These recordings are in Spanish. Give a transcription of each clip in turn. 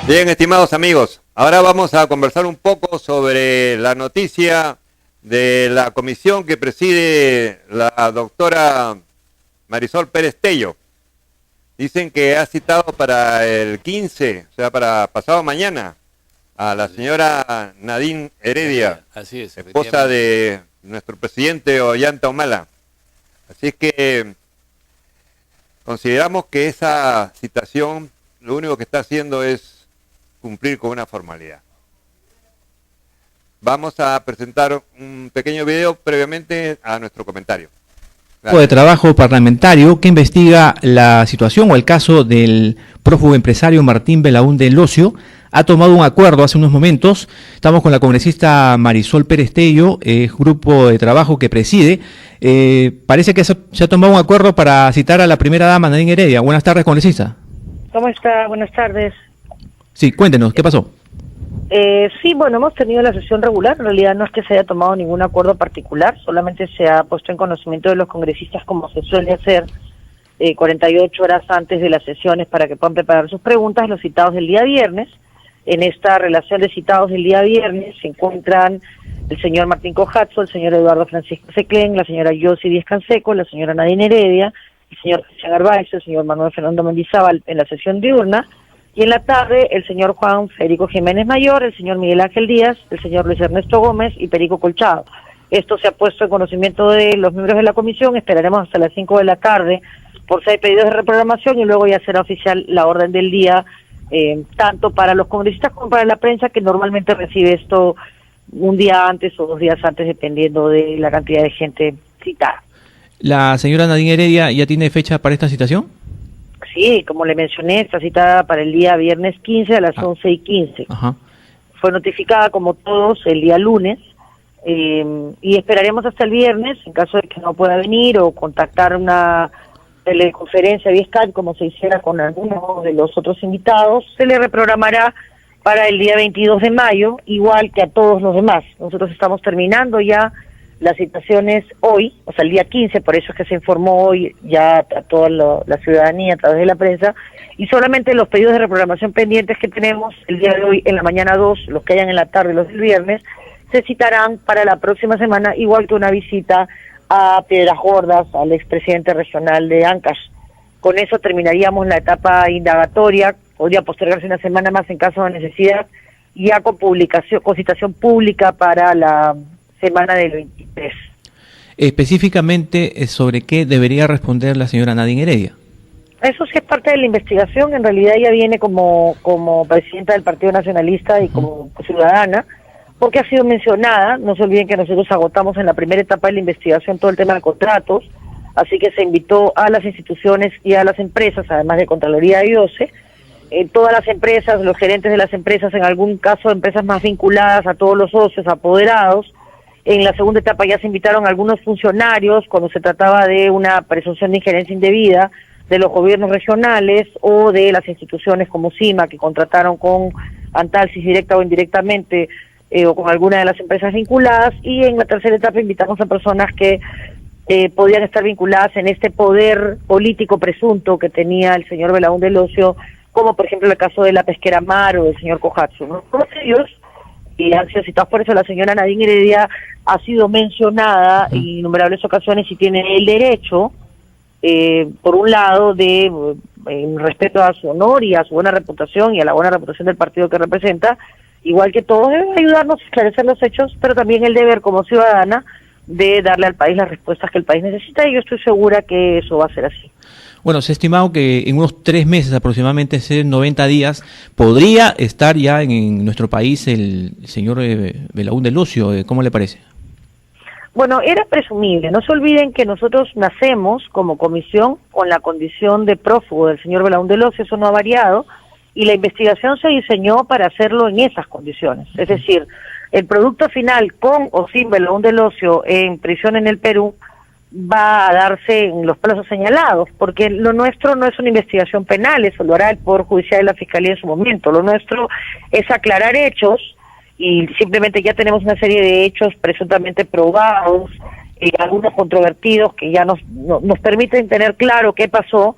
Bien, estimados amigos, ahora vamos a conversar un poco sobre la noticia de la comisión que preside la doctora Marisol Pérez Tello. Dicen que ha citado para el 15, o sea, para pasado mañana, a la señora Nadine Heredia, así es, esposa de nuestro presidente Ollanta Humala. Así es que consideramos que esa citación lo único que está haciendo es cumplir con una formalidad. Vamos a presentar un pequeño video previamente a nuestro comentario. Grupo de trabajo parlamentario que investiga la situación o el caso del prófugo empresario Martín Belaúnde Locio ha tomado un acuerdo hace unos momentos. Estamos con la congresista Marisol Pérez Tello, grupo de trabajo que preside. Parece que se ha tomado un acuerdo para citar a la primera dama, Nadine Heredia. Buenas tardes, congresista. ¿Cómo está? Buenas tardes. Sí, cuéntenos, ¿qué pasó? Sí, bueno, hemos tenido la sesión regular. En realidad no es que se haya tomado ningún acuerdo particular, solamente se ha puesto en conocimiento de los congresistas, como se suele hacer, 48 horas antes de las sesiones para que puedan preparar sus preguntas, los citados del día viernes. En esta relación de citados del día viernes se encuentran el señor Martín Cojatzo, el señor Eduardo Francisco Seclén, la señora Yossi Díez Canseco, la señora Nadine Heredia, el señor Cristian Arbaez, el señor Manuel Fernando Mendizábal en la sesión diurna. Y en la tarde, el señor Juan Federico Jiménez Mayor, el señor Miguel Ángel Díaz, el señor Luis Ernesto Gómez y Perico Colchado. Esto se ha puesto en conocimiento de los miembros de la comisión. Esperaremos hasta las 5 de la tarde por si hay pedidos de reprogramación y luego ya será oficial la orden del día, tanto para los congresistas como para la prensa, que normalmente recibe esto un día antes o 2 días antes, dependiendo de la cantidad de gente citada. ¿La señora Nadine Heredia ya tiene fecha para esta citación? Sí, como le mencioné, está citada para el día viernes 15 a las 11:15. Ajá. Fue notificada, como todos, el día lunes, y esperaremos hasta el viernes, en caso de que no pueda venir, o contactar una teleconferencia vía Skype, como se hiciera con algunos de los otros invitados. Se le reprogramará para el día 22 de mayo, igual que a todos los demás. Nosotros estamos terminando ya las citaciones hoy, o sea, el día 15, por eso es que se informó hoy ya a toda la ciudadanía a través de la prensa, y solamente los pedidos de reprogramación pendientes que tenemos el día de hoy en la mañana 2, los que hayan en la tarde y los del viernes, se citarán para la próxima semana, igual que una visita a Piedras Gordas, al expresidente regional de Ancash. Con eso terminaríamos la etapa indagatoria, podría postergarse una semana más en caso de necesidad, ya con publicación, con citación pública para la semana del 23. Específicamente, ¿sobre qué debería responder la señora Nadine Heredia? Eso sí es parte de la investigación. En realidad ella viene como presidenta del Partido Nacionalista y como ciudadana, porque ha sido mencionada. No se olviden que nosotros agotamos en la primera etapa de la investigación todo el tema de contratos, así que se invitó a las instituciones y a las empresas, además de Contraloría y OCE, todas las empresas, los gerentes de las empresas, en algún caso empresas más vinculadas a todos los socios, apoderados. En la segunda etapa ya se invitaron algunos funcionarios cuando se trataba de una presunción de injerencia indebida de los gobiernos regionales o de las instituciones como CIMA, que contrataron con Antalsis directa o indirectamente, o con alguna de las empresas vinculadas. Y en la tercera etapa invitamos a personas que podían estar vinculadas en este poder político presunto que tenía el señor Belaúnde Locio, como por ejemplo el caso de la Pesquera Mar o del señor Cojatzo, ¿no? Todos ellos, y han sido citados, por eso la señora Nadine Heredia ha sido mencionada en innumerables ocasiones y tiene el derecho, por un lado, de respeto a su honor y a su buena reputación y a la buena reputación del partido que representa, igual que todos, debe ayudarnos a esclarecer los hechos, pero también el deber como ciudadana de darle al país las respuestas que el país necesita, y yo estoy segura que eso va a ser así. Bueno, se ha estimado que en unos 3 meses, aproximadamente 90 días, podría estar ya en nuestro país el señor Belaúnde Locio. ¿Cómo le parece? Bueno, era presumible. No se olviden que nosotros nacemos como comisión con la condición de prófugo del señor Belaúnde Locio, eso no ha variado, y la investigación se diseñó para hacerlo en esas condiciones. Es decir, el producto final, con o sin Belaúnde Locio en prisión en el Perú, va a darse en los plazos señalados, porque lo nuestro no es una investigación penal, eso lo hará el Poder Judicial y la Fiscalía en su momento. Lo nuestro es aclarar hechos, y simplemente ya tenemos una serie de hechos presuntamente probados, algunos controvertidos, que ya nos permiten tener claro qué pasó,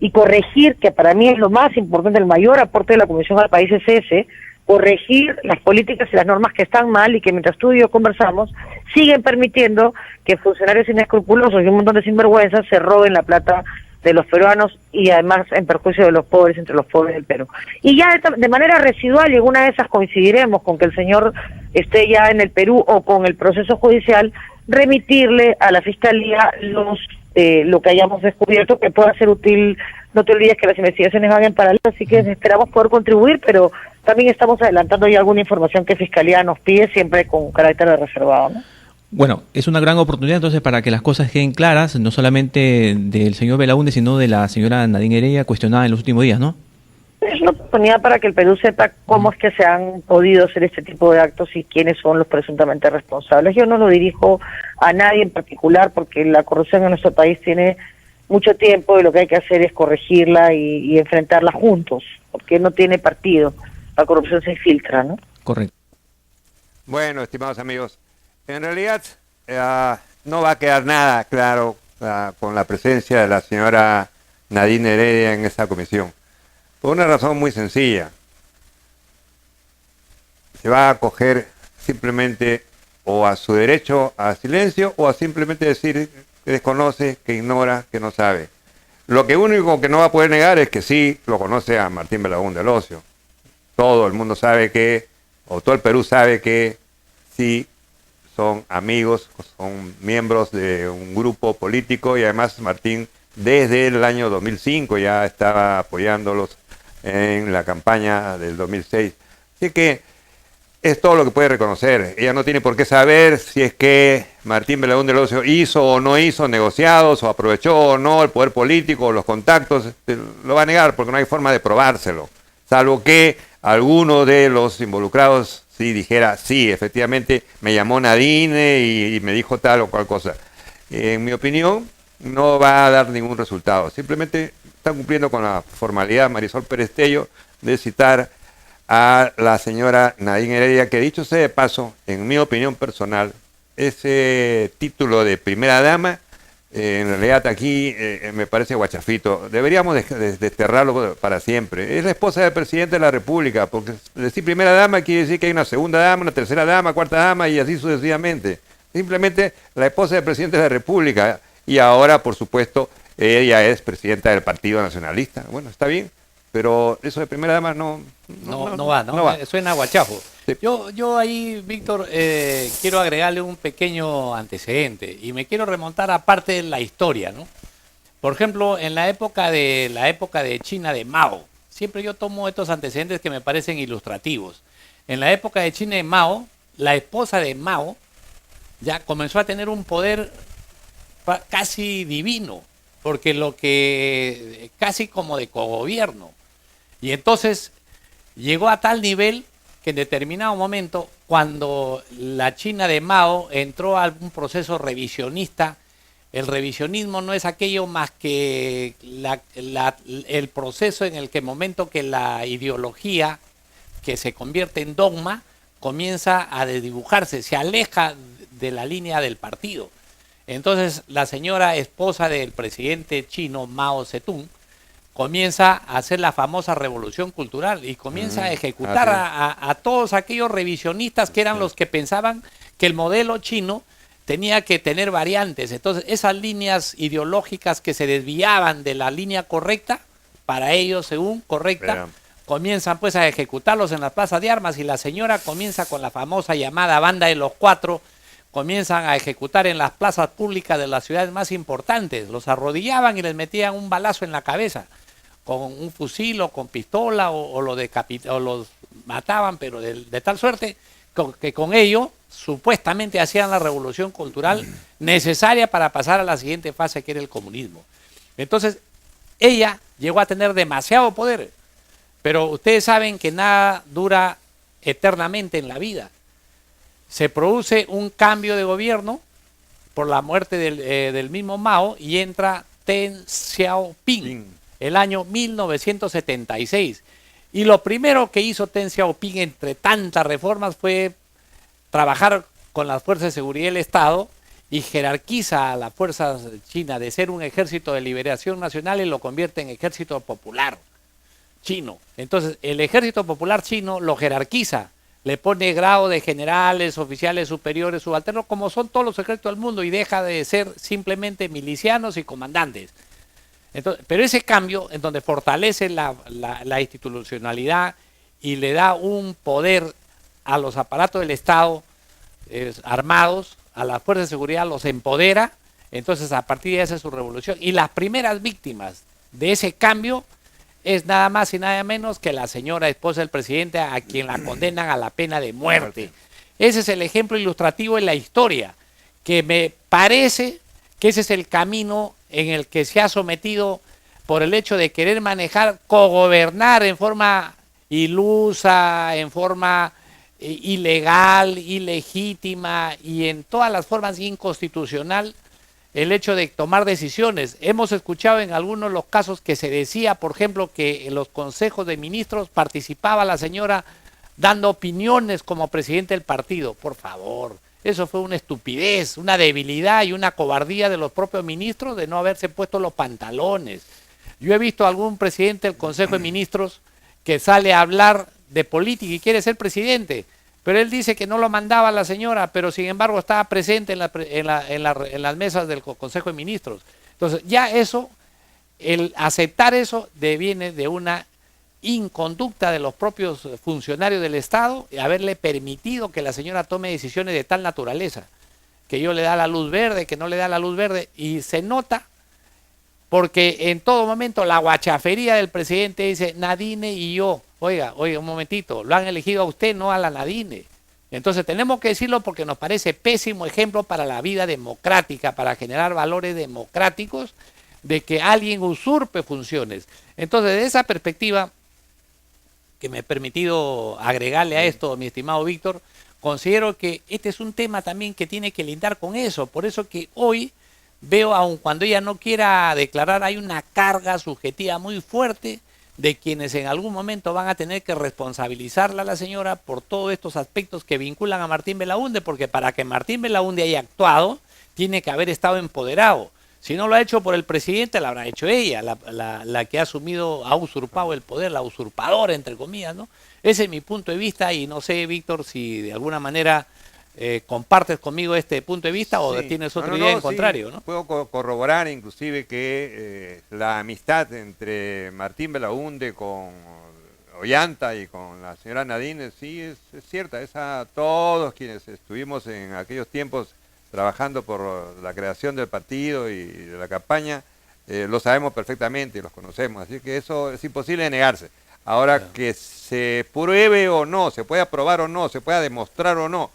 y corregir, que para mí es lo más importante, el mayor aporte de la Comisión al país es ese, corregir las políticas y las normas que están mal y que mientras tú y yo conversamos siguen permitiendo que funcionarios inescrupulosos y un montón de sinvergüenzas se roben la plata de los peruanos y además en perjuicio de los pobres, entre los pobres del Perú. Y ya de manera residual, y alguna de esas coincidiremos con que el señor esté ya en el Perú o con el proceso judicial, remitirle a la Fiscalía lo que hayamos descubierto que pueda ser útil. No te olvides que las investigaciones van en paralelo, así que esperamos poder contribuir, pero también estamos adelantando ya alguna información que Fiscalía nos pide, siempre con carácter de reservado, ¿no? Bueno, es una gran oportunidad entonces para que las cosas queden claras, no solamente del señor Belaúnde, sino de la señora Nadine Heredia, cuestionada en los últimos días, ¿no? Es una oportunidad para que el Perú sepa cómo es que se han podido hacer este tipo de actos y quiénes son los presuntamente responsables. Yo no lo dirijo a nadie en particular porque la corrupción en nuestro país tiene mucho tiempo y lo que hay que hacer es corregirla y enfrentarla juntos, porque no tiene partido. La corrupción se infiltra, ¿no? Correcto. Bueno, estimados amigos, en realidad no va a quedar nada claro con la presencia de la señora Nadine Heredia en esta comisión. Por una razón muy sencilla. Se va a acoger simplemente o a su derecho a silencio o a simplemente decir que desconoce, que ignora, que no sabe. Lo que único que no va a poder negar es que sí lo conoce a Martín Belaúnde Locio. Todo el mundo sabe que, o todo el Perú sabe que sí son amigos, son miembros de un grupo político y además Martín desde el año 2005 ya estaba apoyándolos en la campaña del 2006. Así que es todo lo que puede reconocer. Ella no tiene por qué saber si es que Martín Belaúnde Locio hizo o no hizo negociados o aprovechó o no el poder político o los contactos. Lo va a negar porque no hay forma de probárselo. Salvo que alguno de los involucrados sí dijera, sí, efectivamente me llamó Nadine y me dijo tal o cual cosa. En mi opinión, no va a dar ningún resultado. Simplemente está cumpliendo con la formalidad Marisol Pérez Tello de citar a la señora Nadine Heredia, que dicho sea de paso, en mi opinión personal, ese título de primera dama, en realidad aquí me parece guachafito. Deberíamos desterrarlo para siempre. Es la esposa del presidente de la República, porque decir primera dama quiere decir que hay una segunda dama, una tercera dama, cuarta dama y así sucesivamente. Simplemente la esposa del presidente de la República. Y ahora, por supuesto, ella es presidenta del Partido Nacionalista. Bueno, está bien, pero eso de primera dama no va. Suena guachafo. Sí. Yo ahí, Víctor, quiero agregarle un pequeño antecedente y me quiero remontar a parte de la historia, ¿no? Por ejemplo, en la época de China de Mao, siempre yo tomo estos antecedentes que me parecen ilustrativos. En la época de China de Mao, la esposa de Mao ya comenzó a tener un poder casi divino, porque casi como de cogobierno. Y entonces llegó a tal nivel que en determinado momento, cuando la China de Mao entró a un proceso revisionista, el revisionismo no es aquello más que el proceso en el que momento que la ideología que se convierte en dogma comienza a desdibujarse, se aleja de la línea del partido. Entonces la señora esposa del presidente chino Mao Zedong comienza a hacer la famosa revolución cultural y comienza a ejecutar a todos aquellos revisionistas que eran los que pensaban que el modelo chino tenía que tener variantes. Entonces esas líneas ideológicas que se desviaban de la línea correcta, para ellos según correcta, comienzan pues a ejecutarlos en las plazas de armas y la señora comienza con la famosa llamada Banda de los Cuatro. Comienzan a ejecutar en las plazas públicas de las ciudades más importantes. Los arrodillaban y les metían un balazo en la cabeza con un fusil o con pistola o los mataban, pero de tal suerte que con ello supuestamente hacían la revolución cultural necesaria para pasar a la siguiente fase, que era el comunismo. Entonces, ella llegó a tener demasiado poder, pero ustedes saben que nada dura eternamente en la vida. Se produce un cambio de gobierno por la muerte del mismo Mao y entra Deng Xiaoping el año 1976. Y lo primero que hizo Deng Xiaoping entre tantas reformas fue trabajar con las fuerzas de seguridad del Estado y jerarquiza a las fuerzas chinas de ser un ejército de liberación nacional y lo convierte en ejército popular chino. Entonces, el ejército popular chino lo jerarquiza, le pone grado de generales, oficiales superiores, subalternos, como son todos los ejércitos del mundo, y deja de ser simplemente milicianos y comandantes. Entonces, pero ese cambio, en donde fortalece la institucionalidad y le da un poder a los aparatos del Estado armados, a las fuerzas de seguridad, los empodera, entonces a partir de ahí hace su revolución. Y las primeras víctimas de ese cambio es nada más y nada menos que la señora esposa del presidente, a quien la condenan a la pena de muerte. Ese es el ejemplo ilustrativo en la historia, que me parece que ese es el camino en el que se ha sometido por el hecho de querer manejar, cogobernar en forma ilusa, en forma ilegal, ilegítima y en todas las formas inconstitucional, el hecho de tomar decisiones. Hemos escuchado en algunos de los casos que se decía, por ejemplo, que en los consejos de ministros participaba la señora dando opiniones como presidente del partido. Por favor, eso fue una estupidez, una debilidad y una cobardía de los propios ministros de no haberse puesto los pantalones. Yo he visto a algún presidente del Consejo de Ministros que sale a hablar de política y quiere ser presidente, pero él dice que no lo mandaba la señora, pero sin embargo estaba presente en las mesas del Consejo de Ministros. Entonces ya eso, el aceptar eso deviene de una inconducta de los propios funcionarios del Estado y haberle permitido que la señora tome decisiones de tal naturaleza, que yo le da la luz verde, que no le da la luz verde, y se nota porque en todo momento la guachafería del presidente dice Nadine y yo. Oiga, un momentito, lo han elegido a usted, no a la Nadine. Entonces tenemos que decirlo porque nos parece pésimo ejemplo para la vida democrática, para generar valores democráticos, de que alguien usurpe funciones. Entonces, de esa perspectiva, que me he permitido agregarle a esto, mi estimado Víctor, considero que este es un tema también que tiene que lindar con eso. Por eso que hoy veo, aun cuando ella no quiera declarar, hay una carga subjetiva muy fuerte de quienes en algún momento van a tener que responsabilizarla a la señora por todos estos aspectos que vinculan a Martín Belaúnde, porque para que Martín Belaúnde haya actuado, tiene que haber estado empoderado. Si no lo ha hecho por el presidente, la habrá hecho ella, la que ha asumido, ha usurpado el poder, la usurpadora, entre comillas, ¿no? Ese es mi punto de vista y no sé, Víctor, si de alguna manera compartes conmigo este punto de vista o tienes otra idea en contrario, ¿no? Puedo corroborar inclusive que la amistad entre Martín Belaúnde con Ollanta y con la señora Nadine sí es cierta. Esa, todos quienes estuvimos en aquellos tiempos trabajando por la creación del partido y de la campaña, lo sabemos perfectamente y los conocemos, así que eso es imposible de negarse. Ahora, que se pruebe o no, se pueda probar o no, se pueda demostrar o no,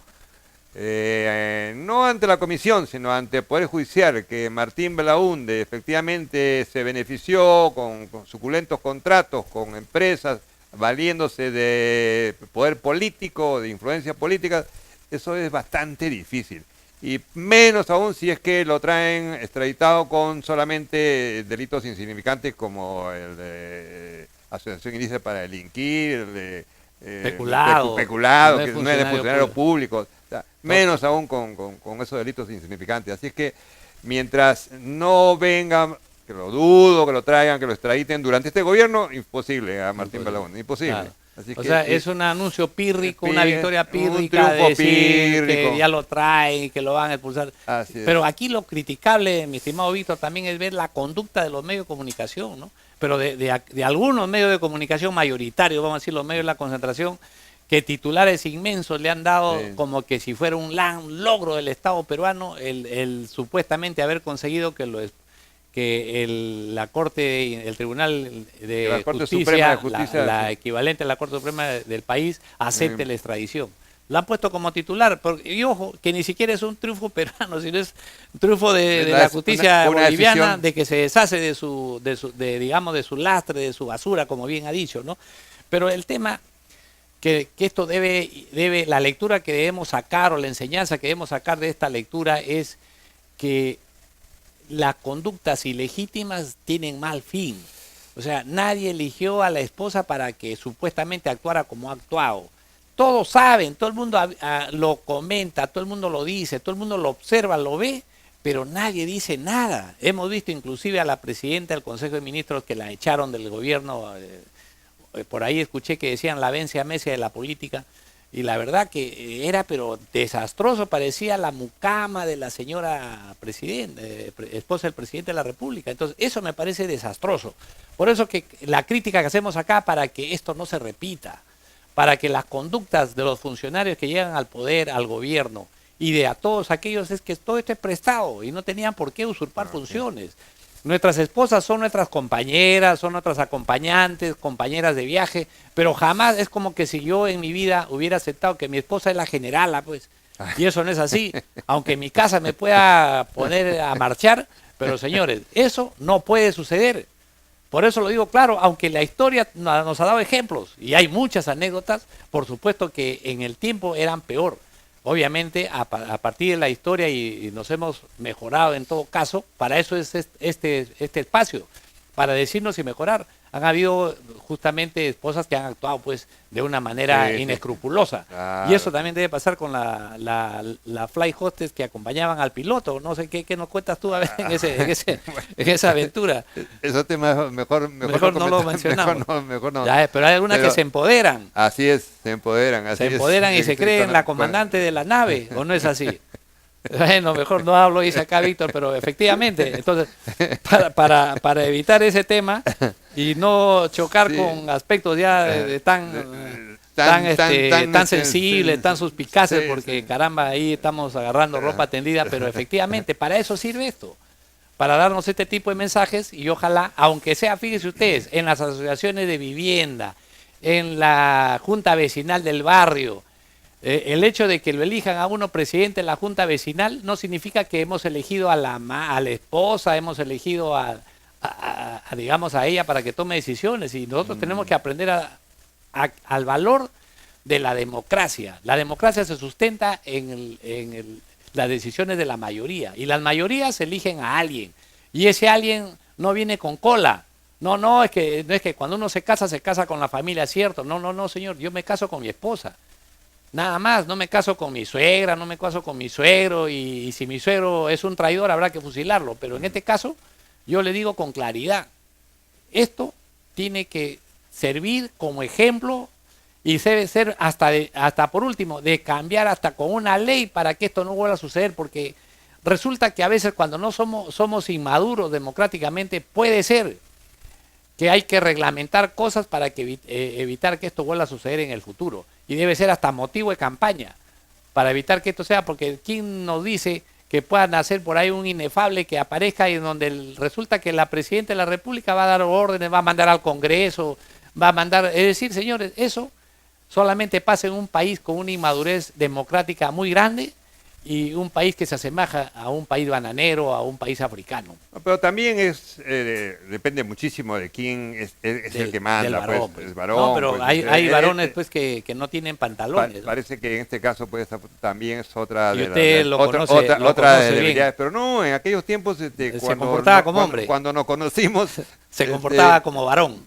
no ante la comisión, sino ante el Poder Judicial, que Martín Belaúnde efectivamente se benefició con suculentos contratos con empresas, valiéndose de poder político, de influencia política, eso es bastante difícil. Y menos aún si es que lo traen extraditado con solamente delitos insignificantes como el de asociación ilícita para delinquir, el de peculado, que no es de funcionario público. O sea, menos aún con esos delitos insignificantes. Así es que mientras no vengan, que lo dudo, que lo traigan, que lo extraditen durante este gobierno, imposible a Martín Belaúnde, imposible. Claro. Así o que sea, es un anuncio pírrico, una victoria pírrica de decir que ya lo traen y que lo van a expulsar. Pero aquí lo criticable, mi estimado Víctor, también es ver la conducta de los medios de comunicación, ¿no? Pero de algunos medios de comunicación mayoritarios, vamos a decir los medios de la concentración, que titulares inmensos le han dado como que si fuera un logro del Estado peruano el supuestamente haber conseguido que la Corte, el Tribunal de Justicia, la equivalente a la Corte Suprema del país, acepte la extradición. Lo han puesto como titular, y ojo, que ni siquiera es un triunfo peruano, sino es un triunfo de la justicia boliviana, decisión, de que se deshace de su lastre, de su basura, como bien ha dicho, ¿no? Pero el tema que esto debe, la lectura que debemos sacar, o la enseñanza que debemos sacar de esta lectura, es que las conductas ilegítimas tienen mal fin. O sea, nadie eligió a la esposa para que supuestamente actuara como ha actuado. todos saben, todo el mundo lo comenta, todo el mundo lo dice, todo el mundo lo observa, lo ve, pero nadie dice nada. Hemos visto inclusive a la presidenta del Consejo de Ministros que la echaron del gobierno, por ahí escuché que decían la vence a Messi de la política, y la verdad que era pero desastroso, parecía la mucama de la señora presidenta, esposa del presidente de la República. Entonces eso me parece desastroso. Por eso que la crítica que hacemos acá, para que esto no se repita, para que las conductas de los funcionarios que llegan al poder, al gobierno, y de a todos aquellos, es que todo esto es prestado y no tenían por qué usurpar funciones. Nuestras esposas son nuestras compañeras, son nuestras acompañantes, compañeras de viaje, pero jamás es como que si yo en mi vida hubiera aceptado que mi esposa es la generala, pues, y eso no es así. Aunque en mi casa me pueda poner a marchar, pero señores, eso no puede suceder. Por eso lo digo claro, aunque la historia nos ha dado ejemplos, y hay muchas anécdotas, por supuesto que en el tiempo eran peor. Obviamente, a partir de la historia y nos hemos mejorado en todo caso, para eso es este espacio, para decirnos y mejorar. Han habido justamente esposas que han actuado pues de una manera inescrupulosa. Claro. Y eso también debe pasar con la fly hostess que acompañaban al piloto. No sé qué nos cuentas tú a ver en esa aventura. Esos temas mejor no lo mencionamos. Mejor no. Ya, pero hay algunas que se empoderan. Así es, se empoderan. Se empoderan y se creen la comandante de la nave, ¿o no es así? Bueno, mejor no hablo, dice acá Víctor, pero efectivamente, entonces, para evitar ese tema y no chocar con aspectos ya tan sensibles, tan suspicaces, porque caramba, ahí estamos agarrando ropa tendida, pero efectivamente, para eso sirve esto, para darnos este tipo de mensajes y ojalá, aunque sea, fíjense ustedes, en las asociaciones de vivienda, en la junta vecinal del barrio, el hecho de que lo elijan a uno presidente de la junta vecinal no significa que hemos elegido a la esposa, hemos elegido digamos a ella para que tome decisiones, y nosotros tenemos que aprender al valor de la democracia. La democracia se sustenta en las decisiones de la mayoría, y las mayorías eligen a alguien, y ese alguien no viene con cola. No es que cuando uno se casa con la familia, ¿cierto? No, señor, yo me caso con mi esposa. Nada más, no me caso con mi suegra, no me caso con mi suegro, y si mi suegro es un traidor habrá que fusilarlo. Pero en este caso, yo le digo con claridad, esto tiene que servir como ejemplo y debe ser hasta por último, de cambiar hasta con una ley para que esto no vuelva a suceder, porque resulta que a veces cuando no somos inmaduros democráticamente, puede ser que hay que reglamentar cosas para que evitar que esto vuelva a suceder en el futuro. Y debe ser hasta motivo de campaña para evitar que esto sea, porque ¿quién nos dice que pueda nacer por ahí un inefable que aparezca y en donde resulta que la presidenta de la República va a dar órdenes, va a mandar al Congreso, va a mandar... Es decir, señores, eso solamente pasa en un país con una inmadurez democrática muy grande, y un país que se asemeja a un país bananero, a un país africano. No, pero también depende muchísimo de quién es el que manda, varón, pues, varón. No, pero pues, hay varones pues que no tienen pantalones. Parece que en este caso pues también es otra de las debilidades, pero no, en aquellos tiempos se comportaba como hombre. Cuando nos conocimos se comportaba como varón.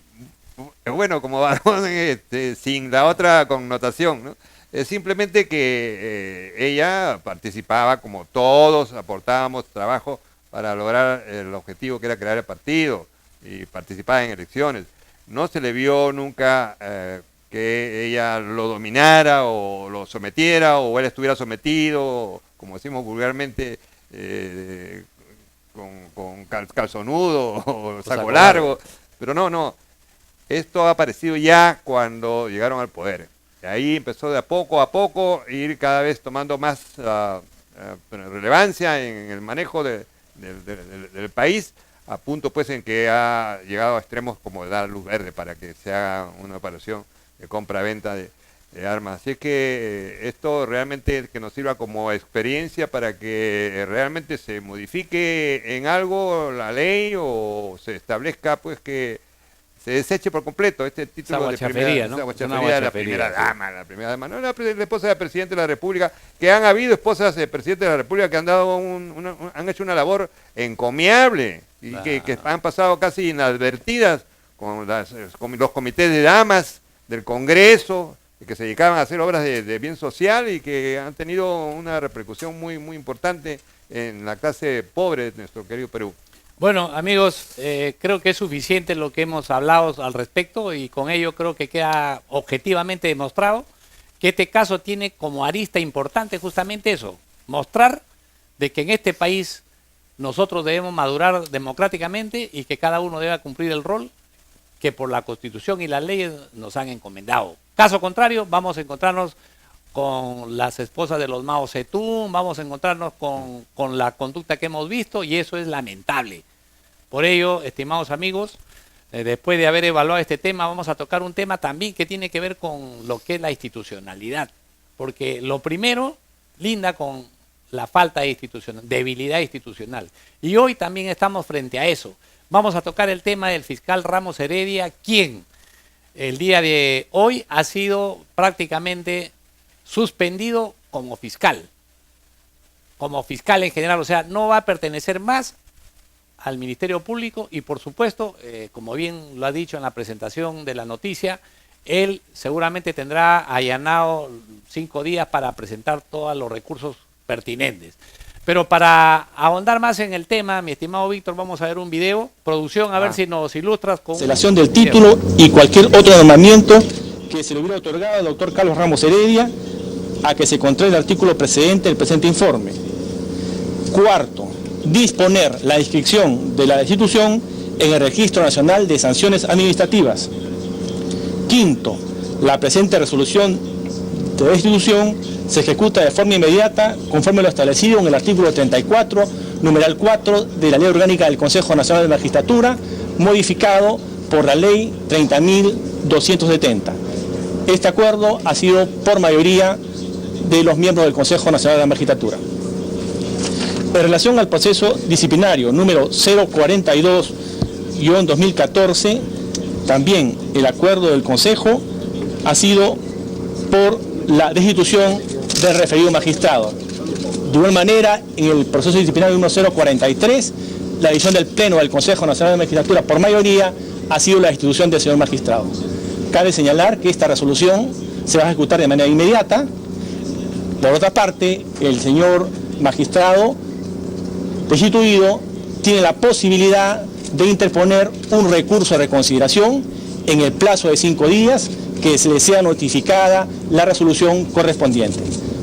Bueno, como varón, sin la otra connotación, ¿no? Simplemente que ella participaba, como todos aportábamos trabajo para lograr el objetivo que era crear el partido y participar en elecciones. No se le vio nunca que ella lo dominara o lo sometiera, o él estuviera sometido, como decimos vulgarmente, con calzonudo o saco largo. Pero no. Esto ha aparecido ya cuando llegaron al poder. Ahí empezó de a poco ir cada vez tomando más relevancia en el manejo del país, a punto pues en que ha llegado a extremos como dar luz verde para que se haga una operación de compra-venta de armas. Así que esto realmente que nos sirva como experiencia para que realmente se modifique en algo la ley, o se establezca pues que se deseche por completo este título de primera, ¿no? de la primera dama, no la esposa del presidente de la República, que han habido esposas del presidente de la República que han dado han hecho una labor encomiable y que han pasado casi inadvertidas con los comités de damas del Congreso, que se dedicaban a hacer obras de bien social y que han tenido una repercusión muy, muy importante en la clase pobre de nuestro querido Perú. Bueno, amigos, creo que es suficiente lo que hemos hablado al respecto y con ello creo que queda objetivamente demostrado que este caso tiene como arista importante justamente eso, mostrar de que en este país nosotros debemos madurar democráticamente y que cada uno debe cumplir el rol que por la Constitución y las leyes nos han encomendado. Caso contrario, vamos a encontrarnos con las esposas de los Mao Zedong, vamos a encontrarnos con la conducta que hemos visto y eso es lamentable. Por ello, estimados amigos, después de haber evaluado este tema, vamos a tocar un tema también que tiene que ver con lo que es la institucionalidad. Porque lo primero linda con la falta de debilidad institucional. Y hoy también estamos frente a eso. Vamos a tocar el tema del fiscal Ramos Heredia, quien el día de hoy ha sido prácticamente suspendido como fiscal en general, o sea, no va a pertenecer más al Ministerio Público y por supuesto, como bien lo ha dicho en la presentación de la noticia, él seguramente tendrá allanado 5 días para presentar todos los recursos pertinentes. Pero para ahondar más en el tema, mi estimado Víctor, vamos a ver un video. Producción, a ver si nos ilustras con... Cancelación del título y cualquier otro nombramiento que se le hubiera otorgado al doctor Carlos Ramos Heredia a que se contrae el artículo precedente del presente informe. Cuarto, disponer la inscripción de la destitución en el Registro Nacional de Sanciones Administrativas. Quinto, la presente resolución de destitución se ejecuta de forma inmediata conforme lo establecido en el artículo 34, numeral 4 de la Ley Orgánica del Consejo Nacional de Magistratura, modificado por la Ley 30.270. Este acuerdo ha sido por mayoría de los miembros del Consejo Nacional de la Magistratura. En relación al proceso disciplinario número 042-2014, también el acuerdo del Consejo ha sido por la destitución del referido magistrado. De igual manera, en el proceso disciplinario número 043, la decisión del Pleno del Consejo Nacional de Magistratura por mayoría ha sido la destitución del señor magistrado. Cabe señalar que esta resolución se va a ejecutar de manera inmediata. Por otra parte, el señor magistrado destituido tiene la posibilidad de interponer un recurso de reconsideración en el plazo de 5 días que se le sea notificada la resolución correspondiente.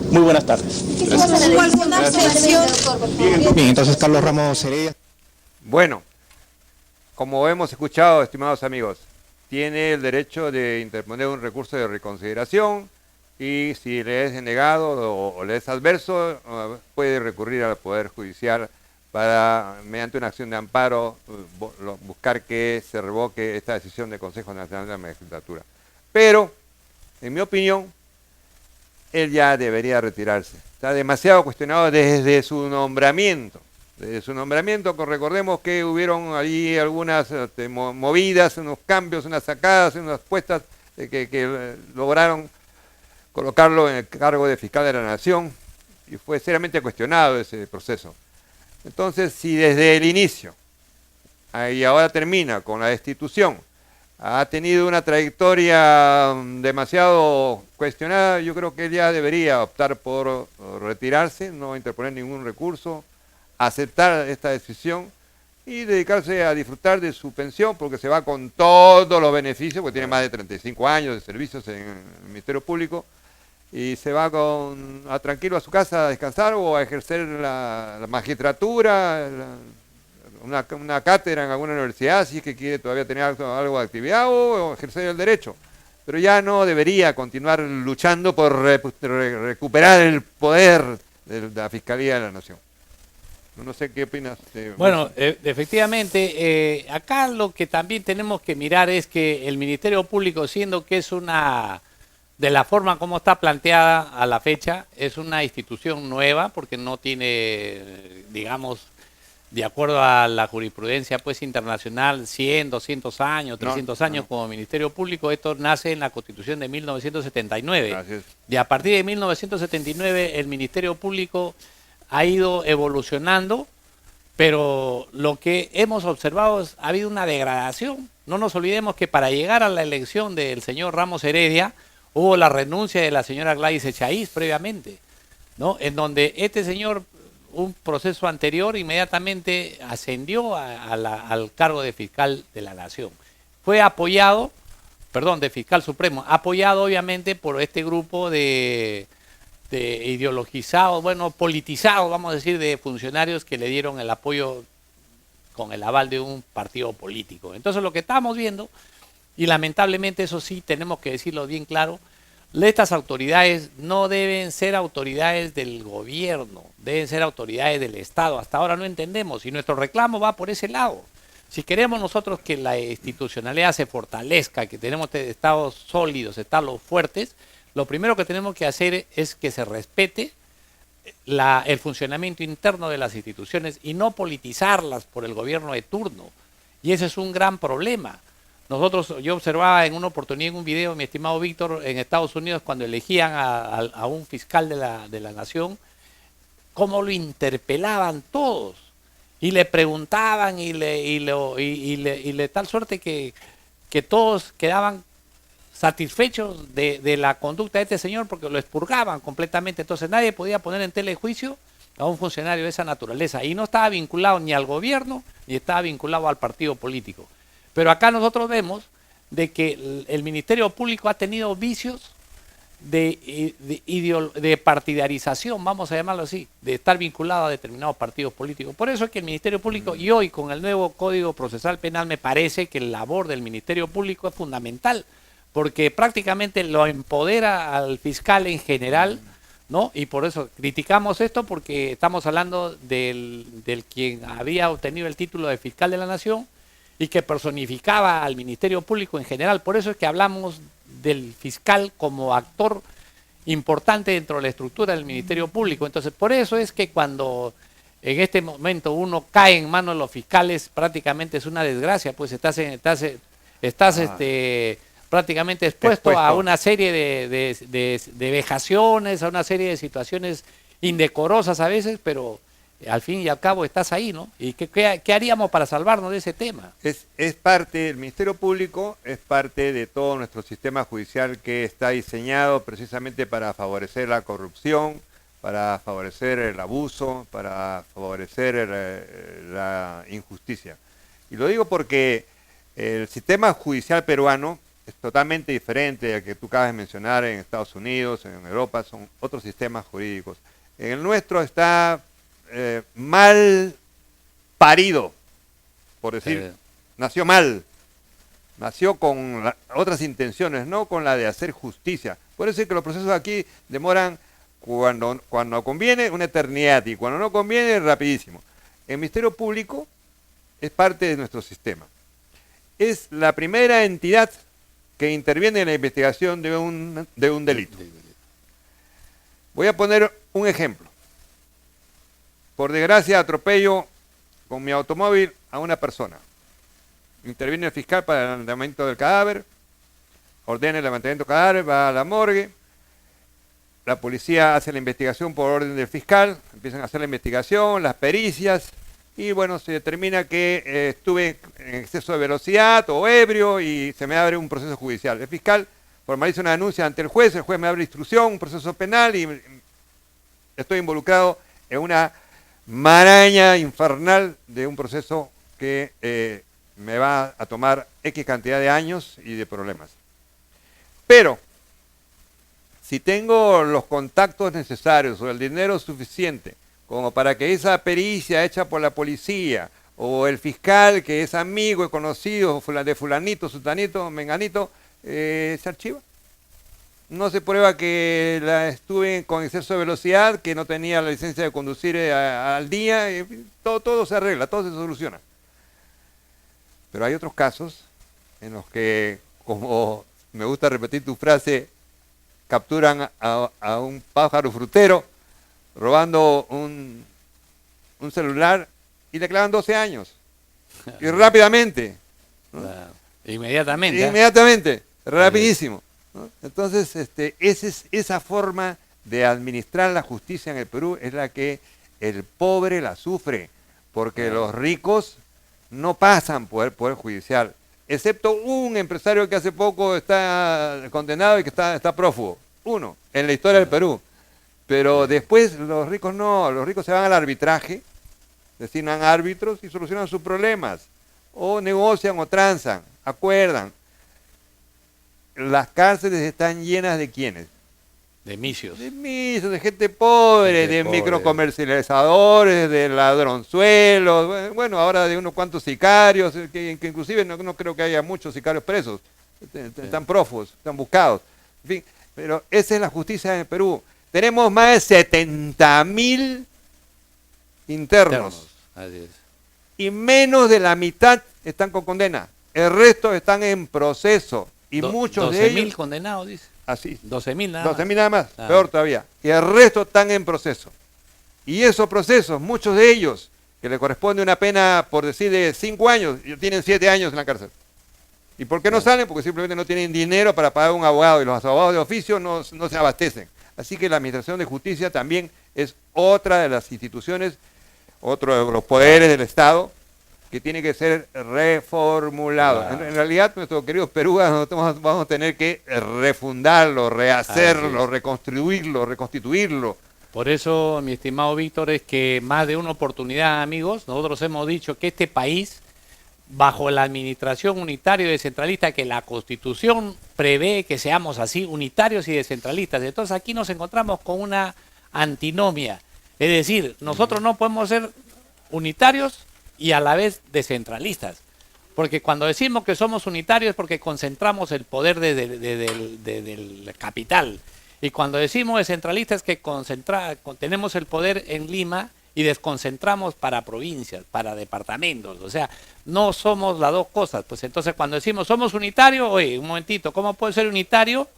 Muy buenas tardes. Bien, entonces Carlos Ramos Heredia. Bueno, como hemos escuchado, estimados amigos, tiene el derecho de interponer un recurso de reconsideración y si le es denegado o le es adverso, puede recurrir al Poder Judicial para, mediante una acción de amparo, buscar que se revoque esta decisión del Consejo Nacional de la Magistratura. Pero, en mi opinión, él ya debería retirarse. Está demasiado cuestionado desde su nombramiento. Desde su nombramiento, recordemos que hubieron allí algunas movidas, unos cambios, unas sacadas, unas puestas que lograron colocarlo en el cargo de fiscal de la Nación y fue seriamente cuestionado ese proceso. Entonces, si desde el inicio y ahora termina con la destitución, ha tenido una trayectoria demasiado cuestionada, yo creo que él ya debería optar por retirarse, no interponer ningún recurso, aceptar esta decisión y dedicarse a disfrutar de su pensión, porque se va con todos los beneficios, porque tiene más de 35 años de servicios en el Ministerio Público, y se va tranquilo a su casa a descansar o a ejercer la magistratura, una cátedra en alguna universidad, si es que quiere todavía tener algo de actividad, o ejercer el derecho. Pero ya no debería continuar luchando por recuperar el poder de la Fiscalía de la Nación. No sé qué opinas. Bueno, efectivamente, acá lo que también tenemos que mirar es que el Ministerio Público, siendo que es de la forma como está planteada a la fecha, es una institución nueva porque no tiene, digamos, de acuerdo a la jurisprudencia pues internacional, 100, 200 años, 300 años como Ministerio Público. Esto nace en la Constitución de 1979. Gracias. Y a partir de 1979 el Ministerio Público ha ido evolucionando, pero lo que hemos observado es ha habido una degradación. No nos olvidemos que para llegar a la elección del señor Ramos Heredia Hubo la renuncia de la señora Gladys Echaíz previamente, ¿no? En donde este señor, un proceso anterior, inmediatamente ascendió al cargo de fiscal de la Nación. Fue apoyado, de fiscal supremo, apoyado obviamente por este grupo de ideologizados, politizados, vamos a decir, de funcionarios que le dieron el apoyo con el aval de un partido político. Entonces lo que estamos viendo, y lamentablemente eso sí tenemos que decirlo bien claro, estas autoridades no deben ser autoridades del gobierno, deben ser autoridades del Estado. Hasta ahora no entendemos y nuestro reclamo va por ese lado. Si queremos nosotros que la institucionalidad se fortalezca, que tenemos estados sólidos, estados fuertes, lo primero que tenemos que hacer es que se respete el funcionamiento interno de las instituciones y no politizarlas por el gobierno de turno. Y ese es un gran problema. Yo observaba en una oportunidad en un video, mi estimado Víctor, en Estados Unidos, cuando elegían a un fiscal de la nación, cómo lo interpelaban todos. Y le preguntaban y tal suerte que todos quedaban satisfechos de la conducta de este señor porque lo expurgaban completamente. Entonces nadie podía poner en tela de juicio a un funcionario de esa naturaleza. Y no estaba vinculado ni al gobierno ni estaba vinculado al partido político. Pero acá nosotros vemos de que el Ministerio Público ha tenido vicios de partidarización, vamos a llamarlo así, de estar vinculado a determinados partidos políticos. Por eso es que el Ministerio Público, y hoy con el nuevo Código Procesal Penal, me parece que la labor del Ministerio Público es fundamental, porque prácticamente lo empodera al fiscal en general, ¿no? Y por eso criticamos esto, porque estamos hablando del quien había obtenido el título de fiscal de la Nación y que personificaba al Ministerio Público en general. Por eso es que hablamos del fiscal como actor importante dentro de la estructura del Ministerio Público. Entonces, por eso es que cuando en este momento uno cae en manos de los fiscales, prácticamente es una desgracia, pues estás prácticamente expuesto a una serie de vejaciones, a una serie de situaciones indecorosas a veces, pero al fin y al cabo estás ahí, ¿no? ¿Y qué haríamos para salvarnos de ese tema? Es parte, el Ministerio Público es parte de todo nuestro sistema judicial que está diseñado precisamente para favorecer la corrupción, para favorecer el abuso, para favorecer la injusticia. Y lo digo porque el sistema judicial peruano es totalmente diferente al que tú acabas de mencionar en Estados Unidos, en Europa, son otros sistemas jurídicos. En el nuestro está mal parido, por decir, nació mal, nació con otras intenciones, no con la de hacer justicia. Por eso es que los procesos aquí demoran, cuando conviene, una eternidad, y cuando no conviene, rapidísimo. El Ministerio Público es parte de nuestro sistema. Es la primera entidad que interviene en la investigación de un delito. Voy a poner un ejemplo. Por desgracia, atropello con mi automóvil a una persona. Interviene el fiscal para el levantamiento del cadáver, ordena el levantamiento del cadáver, va a la morgue, la policía hace la investigación por orden del fiscal, empiezan a hacer la investigación, las pericias, y bueno, se determina que estuve en exceso de velocidad o ebrio y se me abre un proceso judicial. El fiscal formaliza una denuncia ante el juez me abre instrucción, un proceso penal y estoy involucrado en una maraña infernal de un proceso que me va a tomar X cantidad de años y de problemas. Pero, si tengo los contactos necesarios o el dinero suficiente como para que esa pericia hecha por la policía o el fiscal que es amigo y conocido de fulanito, sutanito, menganito, se archiva. No se prueba que estuve con exceso de velocidad, que no tenía la licencia de conducir al día, todo se arregla, todo se soluciona. Pero hay otros casos en los que, como me gusta repetir tu frase, capturan a un pájaro frutero robando un celular y le clavan 12 años. Y rápidamente. ¿no? Claro. Inmediatamente. Inmediatamente, rapidísimo. ¿no? Entonces, esa forma de administrar la justicia en el Perú es la que el pobre la sufre, porque los ricos no pasan por el Poder Judicial. excepto un empresario que hace poco está condenado y que está prófugo. Uno, en la historia del Perú. Pero después los ricos no, los ricos se van al arbitraje, designan árbitros y solucionan sus problemas. O negocian o transan, acuerdan. Las cárceles están llenas de ¿quiénes? De misios. De gente pobre, de microcomercializadores, de ladronzuelos, bueno, ahora de unos cuantos sicarios, que inclusive no creo que haya muchos sicarios presos, están prófugos, están buscados. En fin, pero esa es la justicia en Perú. Tenemos más de 70.000 internos. Así es. Y menos de la mitad están con condena. El resto están en proceso. Y muchos de ellos... 12.000 condenados, dice. Así. 12.000 nada más. 12.000 nada más, Ah. peor todavía. Y el resto están en proceso. Y esos procesos, muchos de ellos, que le corresponde una pena, por decir, de 5 años, tienen 7 años en la cárcel. ¿Y por qué no salen? Porque simplemente no tienen dinero para pagar un abogado y los abogados de oficio no se abastecen. Así que la Administración de Justicia también es otra de las instituciones, otro de los poderes del Estado que tiene que ser reformulado. Claro. En realidad, nuestros queridos peruanos vamos a tener que refundarlo, rehacerlo, reconstruirlo, reconstituirlo. Por eso, mi estimado Víctor, es que más de una oportunidad, amigos, nosotros hemos dicho que este país, bajo la administración unitaria y descentralista, que la Constitución prevé que seamos así, unitarios y descentralistas. Entonces aquí nos encontramos con una antinomia. Es decir, nosotros no podemos ser unitarios y a la vez descentralistas. Porque cuando decimos que somos unitarios es porque concentramos el poder del capital. Y cuando decimos descentralistas es que tenemos el poder en Lima y desconcentramos para provincias, para departamentos. O sea, no somos las dos cosas. Pues entonces cuando decimos somos unitarios, oye, un momentito, ¿cómo puede ser unitario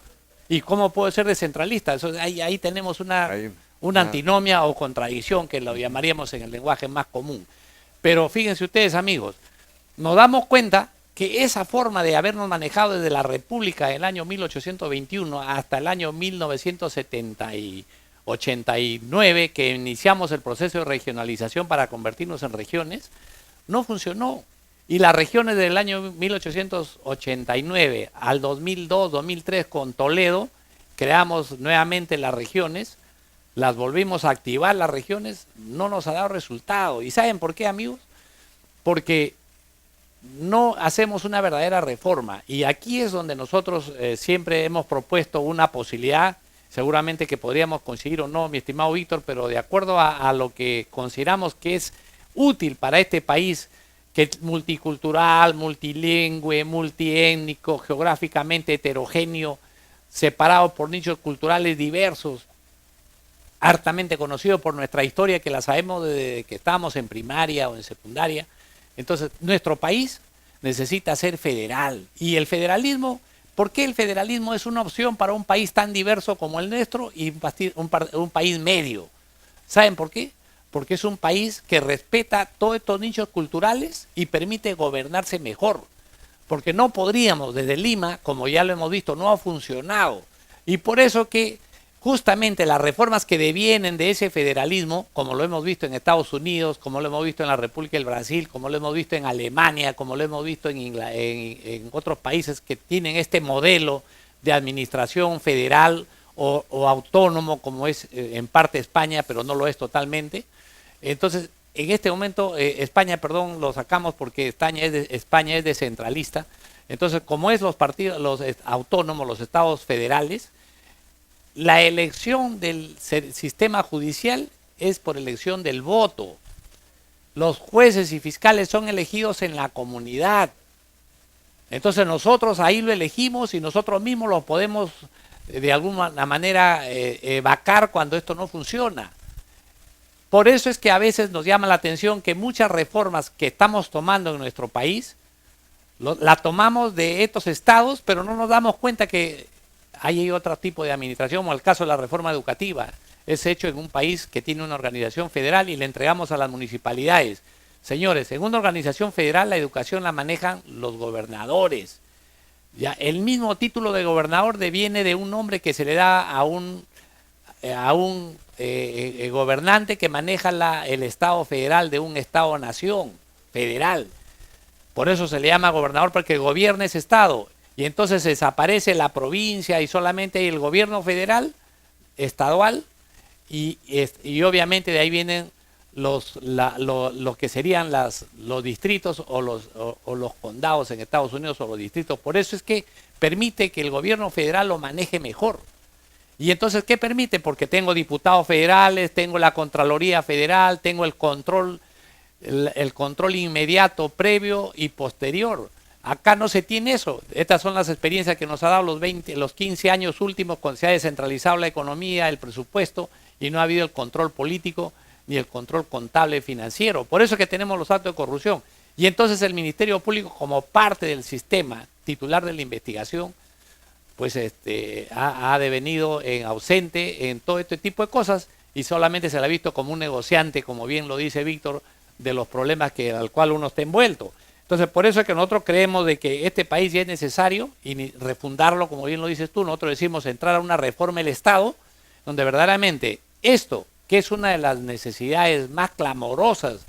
y cómo puede ser descentralista? Eso, ahí tenemos una antinomia o contradicción, que lo llamaríamos en el lenguaje más común. Pero fíjense ustedes, amigos, nos damos cuenta que esa forma de habernos manejado desde la República en el año 1821 hasta el año 1989, que iniciamos el proceso de regionalización para convertirnos en regiones, no funcionó. Y las regiones del año 1889 al 2002, 2003 con Toledo, creamos nuevamente las regiones, las volvimos a activar las regiones, no nos ha dado resultado. ¿Y saben por qué, amigos? Porque no hacemos una verdadera reforma. Y aquí es donde nosotros siempre hemos propuesto una posibilidad, seguramente que podríamos conseguir o no, mi estimado Víctor, pero de acuerdo a lo que consideramos que es útil para este país, que es multicultural, multilingüe, multiétnico, geográficamente heterogéneo, separado por nichos culturales diversos, hartamente conocido por nuestra historia, que la sabemos desde que estábamos en primaria o en secundaria. Entonces, nuestro país necesita ser federal. Y el federalismo, ¿por qué el federalismo es una opción para un país tan diverso como el nuestro y un país medio? ¿Saben por qué? Porque es un país que respeta todos estos nichos culturales y permite gobernarse mejor. Porque no podríamos, desde Lima, como ya lo hemos visto, no ha funcionado. Y por eso que justamente las reformas que devienen de ese federalismo, como lo hemos visto en Estados Unidos, como lo hemos visto en la República del Brasil, como lo hemos visto en Alemania, como lo hemos visto en otros países que tienen este modelo de administración federal o autónomo, como es en parte España, pero no lo es totalmente. Entonces, en este momento, España, perdón, lo sacamos porque España es descentralista. Entonces, como es los partidos, los autónomos, los estados federales, la elección del sistema judicial es por elección del voto. Los jueces y fiscales son elegidos en la comunidad. Entonces nosotros ahí lo elegimos y nosotros mismos lo podemos de alguna manera vacar cuando esto no funciona. Por eso es que a veces nos llama la atención que muchas reformas que estamos tomando en nuestro país, la tomamos de estos estados, pero no nos damos cuenta que hay otro tipo de administración, como el caso de la reforma educativa. Es hecho en un país que tiene una organización federal y le entregamos a las municipalidades. Señores, en una organización federal la educación la manejan los gobernadores. Ya, el mismo título de gobernador deviene de un nombre que se le da a un gobernante que maneja el Estado federal de un Estado-nación federal. Por eso se le llama gobernador, porque gobierna ese estado. Y entonces desaparece la provincia y solamente hay el gobierno federal, estadual, y obviamente de ahí vienen los que serían los distritos o los condados en Estados Unidos o los distritos. Por eso es que permite que el gobierno federal lo maneje mejor. Y entonces, ¿qué permite? Porque tengo diputados federales, tengo la Contraloría Federal, tengo el control inmediato, previo y posterior. Acá no se tiene eso. Estas son las experiencias que nos ha dado los 15 años últimos, cuando se ha descentralizado la economía, el presupuesto, y no ha habido el control político ni el control contable financiero. Por eso es que tenemos los actos de corrupción. Y entonces el Ministerio Público, como parte del sistema titular de la investigación, pues ha devenido en ausente en todo este tipo de cosas, y solamente se le ha visto como un negociante, como bien lo dice Víctor, de los problemas al cual uno está envuelto. Entonces, por eso es que nosotros creemos de que este país ya es necesario y refundarlo, como bien lo dices tú. Nosotros decimos entrar a una reforma del Estado, donde verdaderamente esto, que es una de las necesidades más clamorosas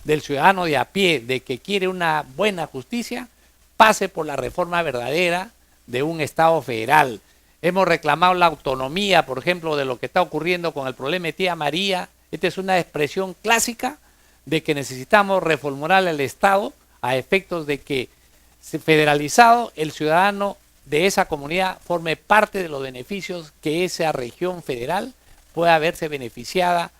del ciudadano de a pie, de que quiere una buena justicia, pase por la reforma verdadera de un Estado federal. Hemos reclamado la autonomía, por ejemplo, de lo que está ocurriendo con el problema de Tía María. Esta es una expresión clásica de que necesitamos reformular el Estado a efectos de que, federalizado, el ciudadano de esa comunidad forme parte de los beneficios que esa región federal pueda verse beneficiada,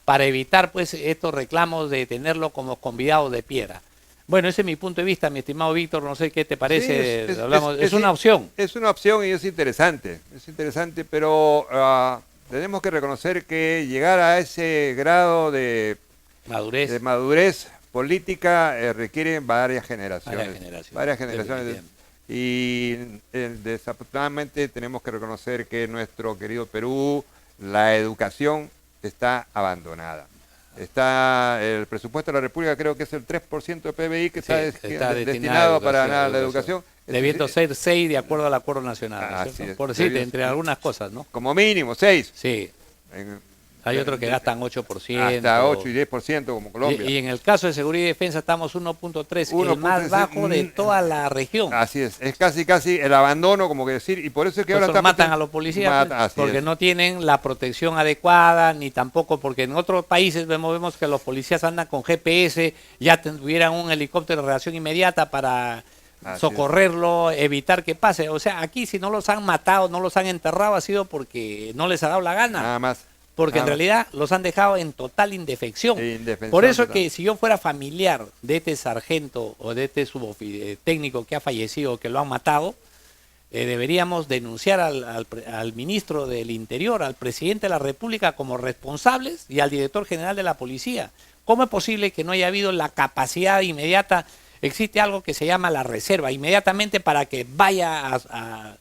para evitar pues estos reclamos de tenerlo como convidados de piedra. Bueno, ese es mi punto de vista, mi estimado Víctor, no sé qué te parece. Es una opción. Es una opción y es interesante, pero tenemos que reconocer que llegar a ese grado de madurez política requiere varias generaciones. Y desafortunadamente tenemos que reconocer que en nuestro querido Perú la educación está abandonada. El presupuesto de la República creo que es el 3% del PBI que está destinado para la educación. Debiendo ser 6 de acuerdo al Acuerdo Nacional. Por decirte, entre algunas cosas, ¿no? Como mínimo 6. Sí. Hay otros que gastan 8%. Hasta 8 y 10% como Colombia. Y en el caso de seguridad y defensa estamos 1.3, el más bajo de toda la región. Así es casi el abandono, como que decir, y por eso es que ahora matan a los policías, porque no tienen la protección adecuada, ni tampoco porque en otros países vemos que los policías andan con GPS, ya tuvieran un helicóptero de reacción inmediata para socorrerlo, evitar que pase. O sea, aquí si no los han matado, no los han enterrado, ha sido porque no les ha dado la gana. Nada más. Porque en realidad los han dejado en total indefensión. Por eso que si yo fuera familiar de este sargento o de este técnico que ha fallecido, que lo han matado, deberíamos denunciar al ministro del Interior, al presidente de la República como responsables y al director general de la policía. ¿Cómo es posible que no haya habido la capacidad inmediata? Existe algo que se llama la reserva, inmediatamente para que vaya a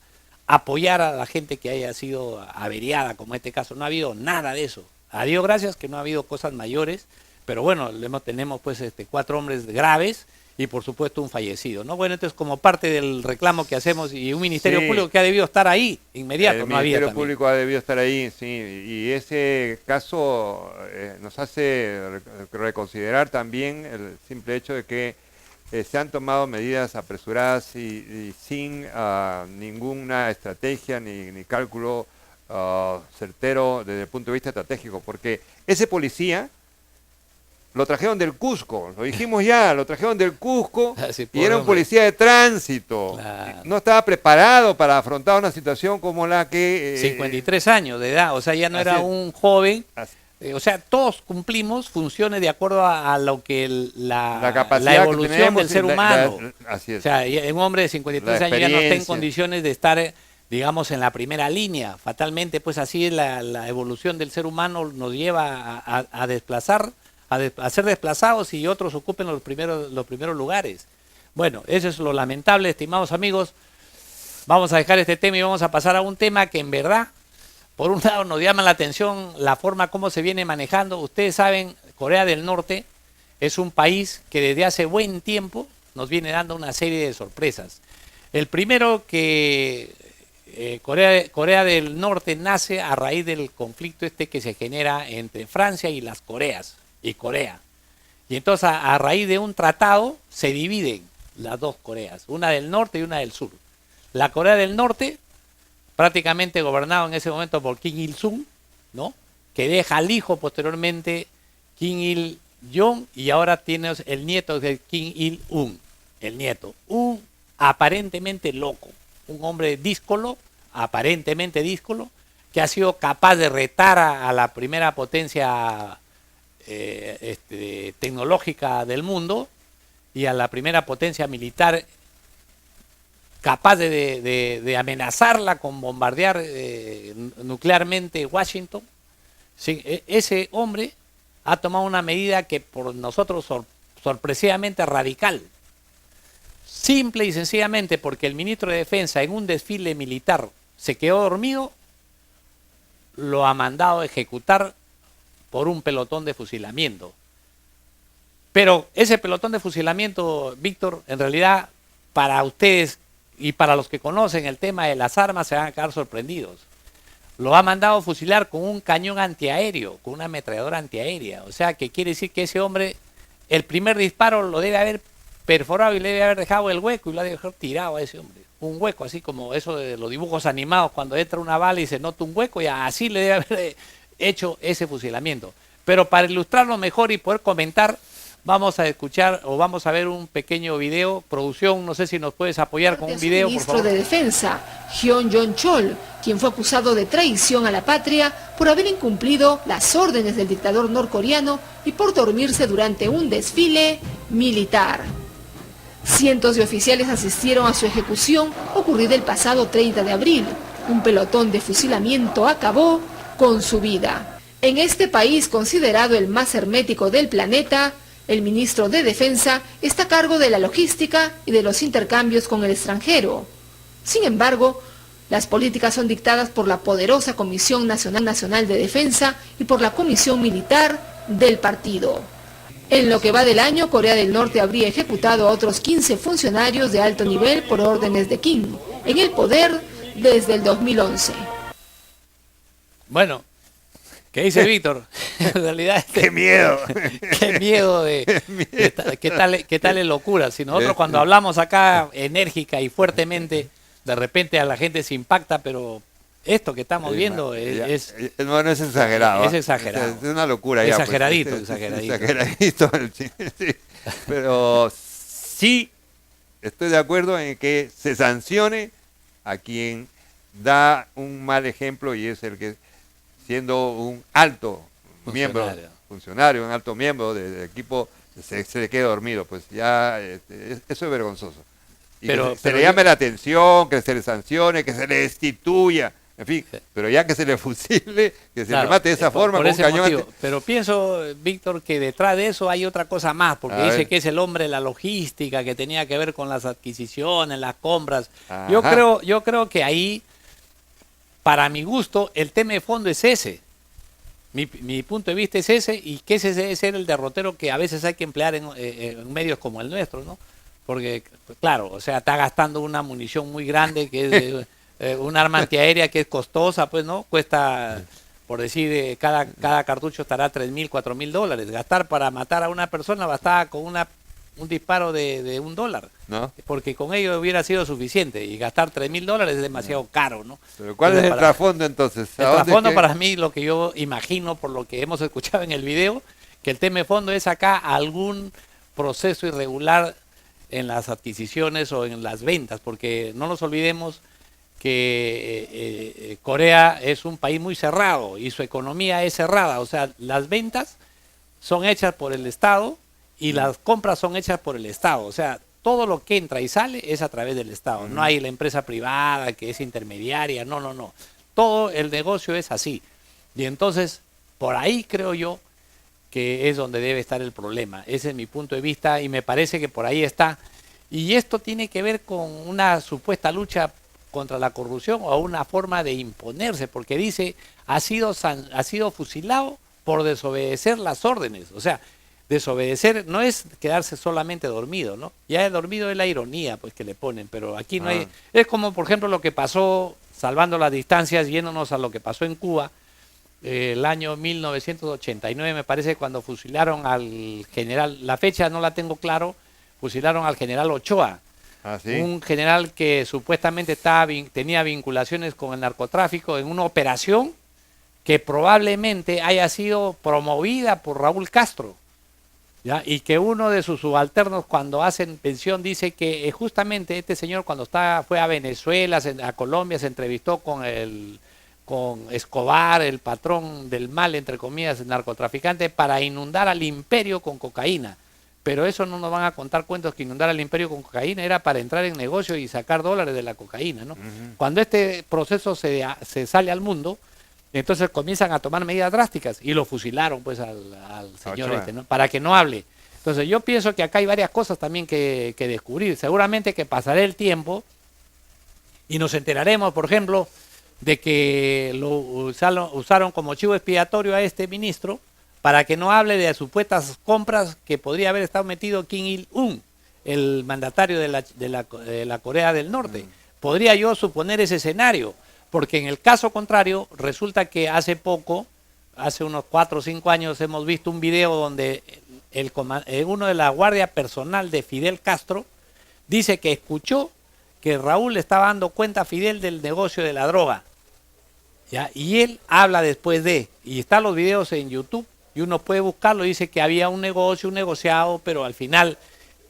apoyar a la gente que haya sido averiada, como en este caso. No ha habido nada de eso. A Dios gracias que no ha habido cosas mayores, pero bueno, tenemos pues 4 hombres graves y por supuesto un fallecido, ¿no? Bueno, entonces como parte del reclamo que hacemos y un Ministerio Público que ha debido estar ahí inmediato, el Ministerio Público ha debido estar ahí, sí, y ese caso nos hace reconsiderar también el simple hecho de que se han tomado medidas apresuradas y sin ninguna estrategia ni cálculo certero desde el punto de vista estratégico, porque ese policía lo trajeron del Cusco, lo dijimos ya, lo trajeron del Cusco y era un policía de tránsito. Claro. No estaba preparado para afrontar una situación como la que... 53 años de edad, o sea, ya no era un joven. O sea, todos cumplimos funciones de acuerdo a lo que la evolución del ser humano. Así es. O sea, un hombre de 53 años ya no está en condiciones de estar, digamos, en la primera línea. Fatalmente, pues así la evolución del ser humano nos lleva a desplazar, a ser desplazados y otros ocupen los primeros lugares. Bueno, eso es lo lamentable, estimados amigos. Vamos a dejar este tema y vamos a pasar a un tema que en verdad, por un lado nos llama la atención la forma como se viene manejando. Ustedes saben, Corea del Norte es un país que desde hace buen tiempo nos viene dando una serie de sorpresas. El primero que Corea del Norte nace a raíz del conflicto que se genera entre Francia y las Coreas y Corea. Y entonces a raíz de un tratado se dividen. las dos Coreas, una del norte y una del sur. La Corea del Norte, prácticamente gobernado en ese momento por Kim Il-sung, ¿no? Que deja al hijo posteriormente Kim Il-jong y ahora tiene el nieto de Kim Il-un, el nieto, un aparentemente loco, un hombre díscolo, aparentemente díscolo, que ha sido capaz de retar a la primera potencia tecnológica del mundo y a la primera potencia militar, capaz de amenazarla con bombardear nuclearmente Washington. Sí, ese hombre ha tomado una medida que por nosotros sorpresivamente radical. Simple y sencillamente porque el ministro de Defensa en un desfile militar se quedó dormido, lo ha mandado a ejecutar por un pelotón de fusilamiento. Pero ese pelotón de fusilamiento, Víctor, en realidad para ustedes y para los que conocen el tema de las armas se van a quedar sorprendidos. Lo ha mandado a fusilar con un cañón antiaéreo, con una ametralladora antiaérea. O sea, que quiere decir que ese hombre, el primer disparo lo debe haber perforado y le debe haber dejado el hueco y lo ha dejado tirado a ese hombre. Un hueco, así como eso de los dibujos animados, cuando entra una bala y se nota un hueco, y así le debe haber hecho ese fusilamiento. Pero para ilustrarlo mejor y poder comentar, vamos a escuchar o vamos a ver un pequeño video. Producción, no sé si nos puedes apoyar con un video, por favor. Ministro de Defensa, Hyun Jong-chol, quien fue acusado de traición a la patria por haber incumplido las órdenes del dictador norcoreano y por dormirse durante un desfile militar. Cientos de oficiales asistieron a su ejecución ocurrida el pasado 30 de abril. Un pelotón de fusilamiento acabó con su vida. En este país considerado el más hermético del planeta, el ministro de Defensa está a cargo de la logística y de los intercambios con el extranjero. Sin embargo, las políticas son dictadas por la poderosa Comisión Nacional de Defensa y por la Comisión Militar del partido. En lo que va del año, Corea del Norte habría ejecutado a otros 15 funcionarios de alto nivel por órdenes de Kim, en el poder desde el 2011. Bueno, ¿qué dice Víctor? En realidad, ¡Qué miedo! ¡Qué miedo! ¿Qué tal locura? Si nosotros cuando hablamos acá enérgica y fuertemente, de repente a la gente se impacta, pero esto que estamos viendo es no es exagerado. Es exagerado. Es una locura. Exageradito, ya, pues. exageradito. Sí. Pero sí estoy de acuerdo en que se sancione a quien da un mal ejemplo y es el que, siendo un alto funcionario, un alto miembro del equipo, se le quede dormido. Pues ya eso es vergonzoso. Y pero se le llame la atención, que se le sancione, que se le destituya. En fin, pero ya que se le fusile, que se le mate de esa forma con un cañón. Pero pienso, Víctor, que detrás de eso hay otra cosa más, porque dice que es el hombre de la logística, que tenía que ver con las adquisiciones, las compras. Yo creo que ahí, para mi gusto, el tema de fondo es ese. Mi punto de vista es ese, y que ese debe ser el derrotero que a veces hay que emplear en medios como el nuestro, ¿no? Porque, claro, o sea, está gastando una munición muy grande que es... un arma antiaérea que es costosa, pues, ¿no? Cuesta, por decir, cada cartucho estará $3,000, $4,000. Gastar para matar a una persona bastaba con un disparo de $1, ¿no? Porque con ello hubiera sido suficiente, y gastar $3,000 es demasiado caro, ¿no? Pero ¿cuál es el trasfondo entonces? El trasfondo para mí, lo que yo imagino, por lo que hemos escuchado en el video, que el tema de fondo es acá algún proceso irregular en las adquisiciones o en las ventas, porque no nos olvidemos que Corea es un país muy cerrado y su economía es cerrada, o sea, las ventas son hechas por el Estado y las compras son hechas por el Estado, o sea, todo lo que entra y sale es a través del Estado, no hay la empresa privada que es intermediaria, no, todo el negocio es así, y entonces por ahí creo yo que es donde debe estar el problema, ese es mi punto de vista y me parece que por ahí está, y esto tiene que ver con una supuesta lucha contra la corrupción o una forma de imponerse, porque dice ha sido fusilado por desobedecer las órdenes. O sea, desobedecer no es quedarse solamente dormido, ¿no? Ya el dormido es la ironía pues que le ponen, pero aquí no hay... Es como, por ejemplo, lo que pasó, salvando las distancias, yéndonos a lo que pasó en Cuba, el año 1989, me parece, cuando fusilaron al general, la fecha no la tengo claro, fusilaron al general Ochoa, Ah, sí. un general que supuestamente tenía vinculaciones con el narcotráfico en una operación que probablemente haya sido promovida por Raúl Castro, ¿ya? Y que uno de sus subalternos cuando hacen pensión dice que justamente este señor cuando fue a Venezuela, a Colombia, se entrevistó con Escobar, el patrón del mal, entre comillas, el narcotraficante, para inundar al imperio con cocaína. Pero eso no nos van a contar cuentos que inundar al imperio con cocaína era para entrar en negocio y sacar dólares de la cocaína, ¿no? Cuando este proceso se sale al mundo, entonces comienzan a tomar medidas drásticas y lo fusilaron pues al señor Ochoa. ¿no? Para que no hable. Entonces yo pienso que acá hay varias cosas también que descubrir. Seguramente que pasará el tiempo y nos enteraremos, por ejemplo, de que lo usaron como chivo expiatorio a este ministro para que no hable de supuestas compras que podría haber estado metido Kim Il-un, el mandatario de la Corea del Norte. Podría yo suponer ese escenario, porque en el caso contrario, resulta que hace poco, hace unos 4 o 5 años, hemos visto un video donde uno de la guardia personal de Fidel Castro dice que escuchó que Raúl le estaba dando cuenta a Fidel del negocio de la droga, ¿ya? Y él habla después y están los videos en YouTube, y uno puede buscarlo, dice que había un negocio, un negociado, pero al final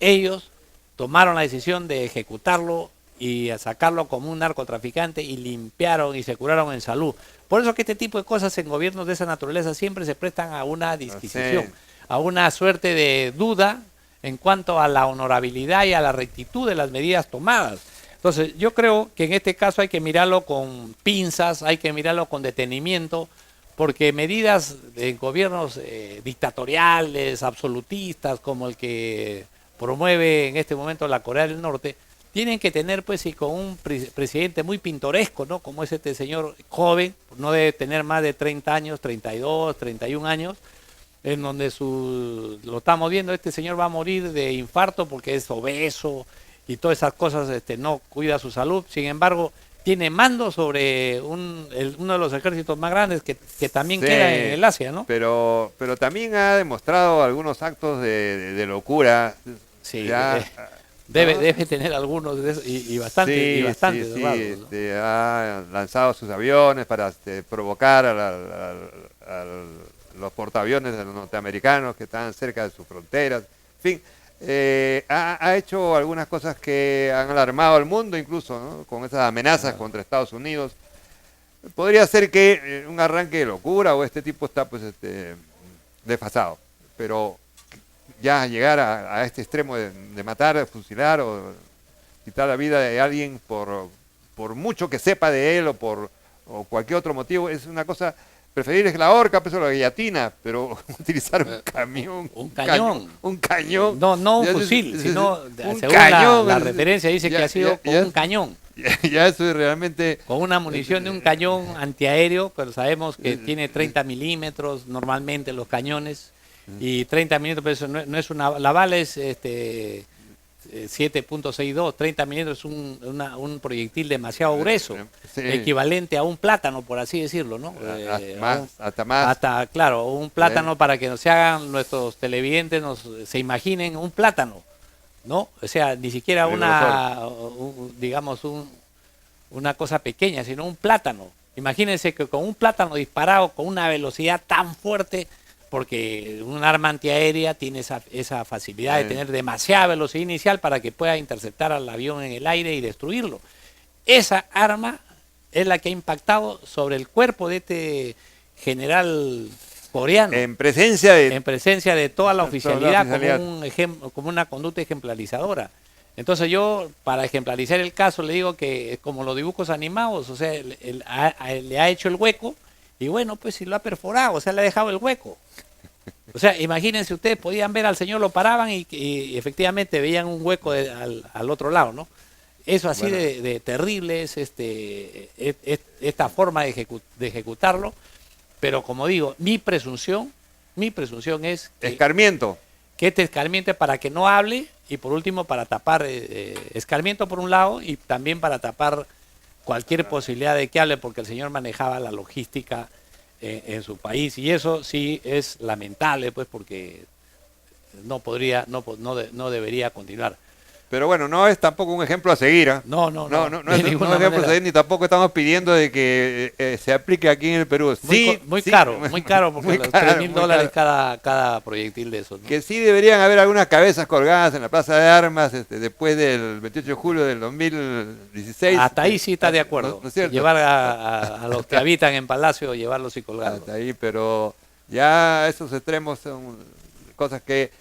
ellos tomaron la decisión de ejecutarlo y a sacarlo como un narcotraficante y limpiaron y se curaron en salud. Por eso que este tipo de cosas en gobiernos de esa naturaleza siempre se prestan a una disquisición, a una suerte de duda en cuanto a la honorabilidad y a la rectitud de las medidas tomadas. Entonces yo creo que en este caso hay que mirarlo con pinzas, hay que mirarlo con detenimiento, porque medidas de gobiernos dictatoriales, absolutistas, como el que promueve en este momento la Corea del Norte, tienen que tener, pues, y con un presidente muy pintoresco, ¿no? Como es este señor joven, no debe tener más de 30 años, 32, 31 años, en donde lo estamos viendo, este señor va a morir de infarto porque es obeso y todas esas cosas, no cuida su salud. Sin embargo, tiene mando sobre uno de los ejércitos más grandes que también queda en el Asia, ¿no? Pero también ha demostrado algunos actos de locura. Sí, ya, debe tener algunos de esos, y bastantes. Sí, ha lanzado sus aviones para provocar a los portaaviones de los norteamericanos que están cerca de sus fronteras. En fin, ha hecho algunas cosas que han alarmado al mundo incluso, ¿no? Con esas amenazas contra Estados Unidos. Podría ser que un arranque de locura o este tipo está pues desfasado, pero ya llegar a este extremo de matar, fusilar o quitar la vida de alguien por mucho que sepa de él o cualquier otro motivo, es una cosa. Preferible es la horca, pues, o la guillotina, pero utilizar un camión. Un cañón. Un cañón. No un fusil, sino, un según cañón. La referencia dice que ha sido con un cañón. Ya eso es realmente. Con una munición de un cañón antiaéreo, pero sabemos que tiene 30 milímetros normalmente los cañones, y 30 milímetros, pero eso no es la bala es 7.62, 30 milímetros es un proyectil demasiado grueso, Sí. equivalente a un plátano, por así decirlo, ¿no? Hasta más. Claro, un plátano, para que se hagan nuestros televidentes, se imaginen un plátano, ¿no? O sea, ni siquiera una cosa pequeña, sino un plátano. Imagínense que con un plátano disparado con una velocidad tan fuerte, porque un arma antiaérea tiene esa facilidad de tener demasiada velocidad inicial para que pueda interceptar al avión en el aire y destruirlo. Esa arma es la que ha impactado sobre el cuerpo de este general coreano. En presencia de toda la oficialidad, oficialidad. como una conducta ejemplarizadora. Entonces yo, para ejemplarizar el caso, le digo que como los dibujos animados, o sea, le ha hecho el hueco, y bueno, pues si lo ha perforado, o sea, le ha dejado el hueco. O sea, imagínense ustedes, podían ver al señor, lo paraban y efectivamente veían un hueco al otro lado, ¿no? Eso así de terrible es esta forma de ejecutarlo, pero como digo, mi presunción es escarmiento. Que este escarmiento para que no hable, y por último para tapar escarmiento por un lado, y también para tapar cualquier posibilidad de que hable, porque el señor manejaba la logística en su país, y eso sí es lamentable, pues, porque no debería continuar. Pero bueno, no es tampoco un ejemplo a seguir. ¿Ah? No No de es un ninguna ejemplo a manera. seguir, ni tampoco estamos pidiendo de que se aplique aquí en el Perú. Sí, Muy sí, caro, porque muy los caro, $3.000 caro. cada proyectil de esos, ¿no? Que sí deberían haber algunas cabezas colgadas en la Plaza de Armas después del 28 de julio del 2016. Hasta ahí sí está de acuerdo. ¿No es cierto? Llevar a los que habitan en Palacio, llevarlos y colgarlos. Hasta ahí, pero ya esos extremos son cosas que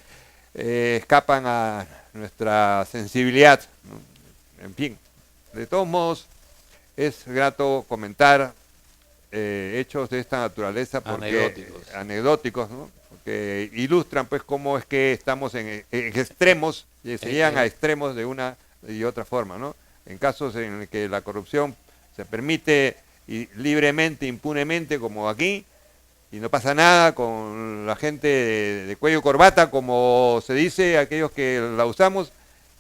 escapan a nuestra sensibilidad, ¿no? En fin, de todos modos, es grato comentar hechos de esta naturaleza porque anecdóticos, ¿no? Porque ilustran pues cómo es que estamos en extremos y se llegan a extremos de una y otra forma, ¿no? En casos en el que la corrupción se permite libremente, impunemente, como aquí, y no pasa nada con la gente de cuello y corbata, como se dice, aquellos que la usamos,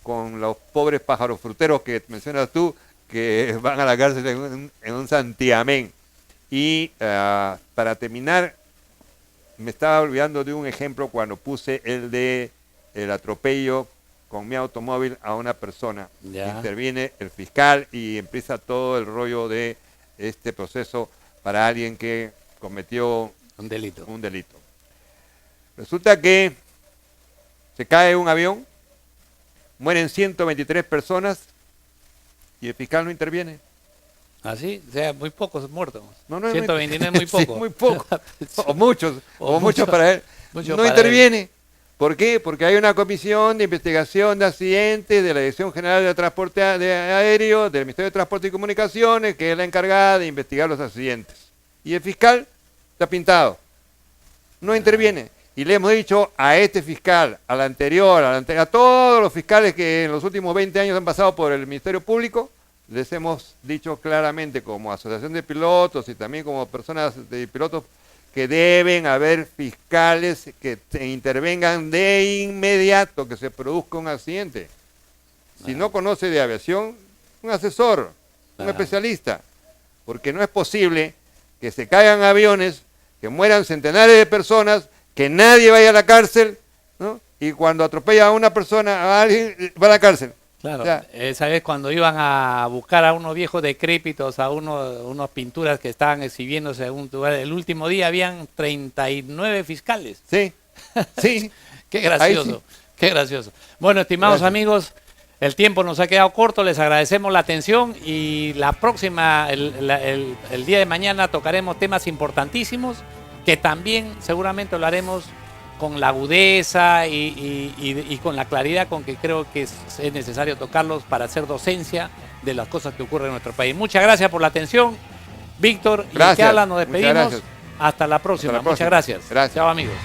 con los pobres pájaros fruteros que mencionas tú, que van a la cárcel en un santiamén. Y para terminar, me estaba olvidando de un ejemplo cuando puse el atropello con mi automóvil a una persona. Ya. Interviene el fiscal y empieza todo el rollo de este proceso para alguien que cometió Un delito. un delito. Resulta que se cae un avión, mueren 123 personas y el fiscal no interviene. ¿Así? O sea, muy pocos muertos. No, 129 es muy Sí, poco. muy poco. O muchos, O muchos mucho- para él. mucho No para interviene. ¿Por qué? Porque hay una comisión de investigación de accidentes de la Dirección General de Transporte Aéreo, del Ministerio de Transporte y Comunicaciones, que es la encargada de investigar los accidentes. Y el fiscal está pintado. No interviene. Y le hemos dicho a este fiscal, al anterior, a todos los fiscales que en los últimos 20 años han pasado por el Ministerio Público, les hemos dicho claramente como asociación de pilotos y también como personas de pilotos que deben haber fiscales que intervengan de inmediato que se produzca un accidente. Si no conoce de aviación, un asesor, un especialista, porque no es posible que se caigan aviones, que mueran centenares de personas, que nadie vaya a la cárcel, ¿no? Y cuando atropella a una persona, a alguien, va a la cárcel. Claro, O sea, esa vez cuando iban a buscar a unos viejos decrépitos, a unas pinturas que estaban exhibiéndose en un lugar, el último día habían 39 fiscales. sí, sí. Qué gracioso, qué gracioso. Bueno, estimados Gracias. amigos, el tiempo nos ha quedado corto, les agradecemos la atención y la próxima, el día de mañana tocaremos temas importantísimos que también seguramente hablaremos con la agudeza y con la claridad con que creo que es necesario tocarlos para hacer docencia de las cosas que ocurren en nuestro país. Muchas gracias por la atención. Víctor y el que habla, nos Muchas despedimos. gracias. Hasta la próxima. Hasta la próxima. Muchas gracias. Gracias. Chao, amigos.